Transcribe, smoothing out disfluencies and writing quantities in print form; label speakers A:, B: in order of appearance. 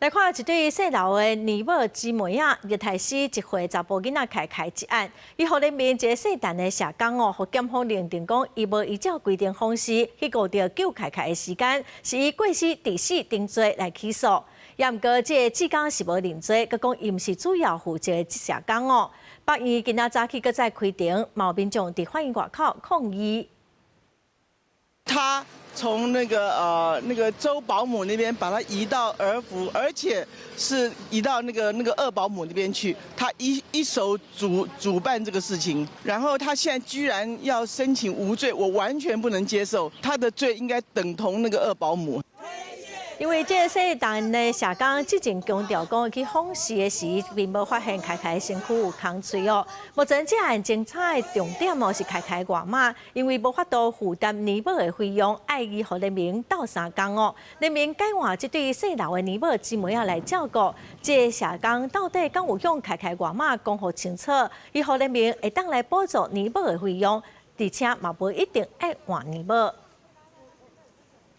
A: 来看一对细老的年母姊妹啊，日台市一岁查甫囡仔开一案，伊互人民一个细陈的社工哦，互检方认定讲，伊无依照规定方式去顾到救凯的时间，是以过失致死定罪来起诉。也毋过，这个志刚是无认罪，佮讲伊毋是主要负责的社工哦。北院今仔早起佮再开庭，有民众伫法院外口抗议。
B: 他从那个周保姆那边把他移到儿福，而且是移到那个二保姆那边去，他一手主办这个事情，然后他现在居然要申请无罪，我完全不能接受，他的罪应该等同那个二保姆。
A: 因为这个细陈的社工之前强调讲，去访视的时并无发现凯的身躯有空喙哦。目前这案精彩的重点哦是凯外妈，因为无法度负担年保的费用，爱伊互人民斗相共哦。人民改换这对细老的年保姊妹仔来照顾，这个社工到底敢有向凯外妈讲互清楚，伊互人民会当来补助年保的费用，而且嘛无一定爱换年保。